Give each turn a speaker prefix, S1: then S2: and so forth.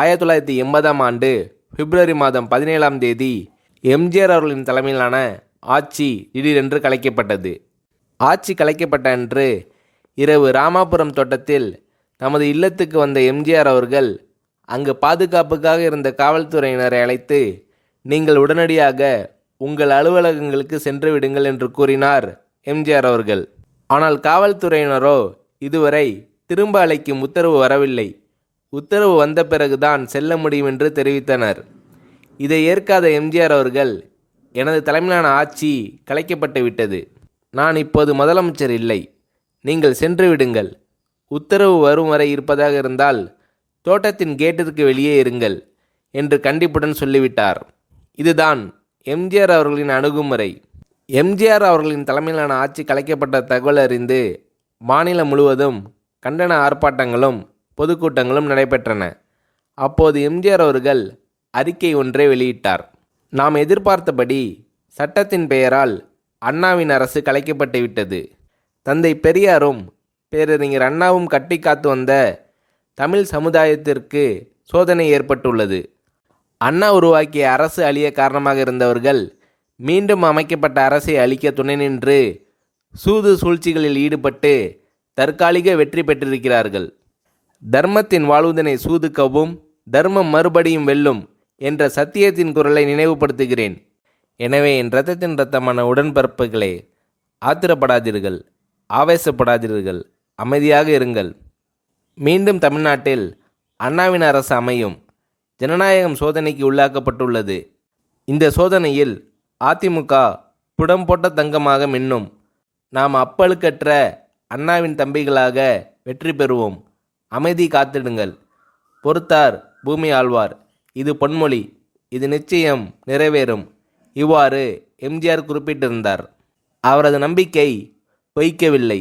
S1: 1980ஆம் ஆண்டு பிப்ரவரி மாதம் 17ஆம் தேதி எம்ஜிஆர் அவர்களின் தலைமையிலான ஆட்சி திடீரென்று கலைக்கப்பட்டது. ஆட்சி கலைக்கப்பட்ட அன்று இரவு ராமாபுரம் தோட்டத்தில் தமது இல்லத்துக்கு வந்த எம்ஜிஆர் அவர்கள் அங்கு பாதுகாப்புக்காக இருந்த காவல்துறையினரை அழைத்து, நீங்கள் உடனடியாக உங்கள் அலுவலகங்களுக்கு சென்று விடுங்கள் என்று கூறினார் எம்ஜிஆர் அவர்கள். ஆனால் காவல்துறையினரோ இதுவரை திரும்ப அழைக்கும் உத்தரவு வரவில்லை, உத்தரவு வந்த பிறகுதான் செல்ல முடியும் என்று தெரிவித்தனர். இதை ஏற்காத எம்ஜிஆர் அவர்கள், எனது தலைமையிலான ஆட்சி கலைக்கப்பட்டு விட்டது, நான் இப்போது முதலமைச்சர் இல்லை, நீங்கள் சென்று விடுங்கள், உத்தரவு வரும் வரை இருப்பதாக இருந்தால் தோட்டத்தின் கேட்டிற்கு வெளியே இருங்கள் என்று கண்டிப்புடன் சொல்லிவிட்டார். இதுதான் எம்ஜிஆர் அவர்களின் அணுகுமுறை. எம்ஜிஆர் அவர்களின் தலைமையிலான ஆட்சி கலைக்கப்பட்ட தகவல் அறிந்து மாநிலம் முழுவதும் கண்டன ஆர்ப்பாட்டங்களும் பொதுக்கூட்டங்களும் நடைபெற்றன. அப்போது எம்ஜிஆர் அவர்கள் அறிக்கை ஒன்றை வெளியிட்டார். நாம் எதிர்பார்த்தபடி சட்டத்தின் பெயரால் அண்ணாவின் அரசு கலைக்கப்பட்டு விட்டது. தந்தை பெரியாரும் பேரறிஞர் அண்ணாவும் கட்டி காத்து வந்த தமிழ் சமுதாயத்திற்கு சோதனை ஏற்பட்டுள்ளது. அண்ணா உருவாக்கிய அரசு அழிய காரணமாக இருந்தவர்கள் மீண்டும் அமைக்கப்பட்ட அரசை அழிக்க துணை நின்று சூது சூழ்ச்சிகளில் ஈடுபட்டு தற்காலிக வெற்றி பெற்றிருக்கிறார்கள். தர்மத்தின் வாழ்வுதனை சூதுக்கவும் தர்மம் மறுபடியும் வெல்லும் என்ற சத்தியத்தின் குரலை நினைவுபடுத்துகிறேன். எனவே என் இரத்தத்தின் இரத்தமான உடன்பிறப்புகளே, ஆத்திரப்படாதீர்கள், ஆவேசப்படாதீர்கள், அமைதியாக இருங்கள். மீண்டும் தமிழ்நாட்டில் அண்ணாவின் அரசு அமையும். ஜனநாயகம் சோதனைக்கு உள்ளாக்கப்பட்டுள்ளது. இந்த சோதனையில் அதிமுக புடம் போட்ட தங்கமாக மின்னும். நாம் அப்பழுக்கற்ற அண்ணாவின் தம்பிகளாக வெற்றி பெறுவோம். அமைதி காத்திடுங்கள். பொறுத்தார் பூமி ஆழ்வார். இது பொன்மொழி, இது நிச்சயம் நிறைவேறும். இவ்வாறு எம்ஜிஆர் குறிப்பிட்டிருந்தார். அவரது நம்பிக்கை பொய்க்கவில்லை.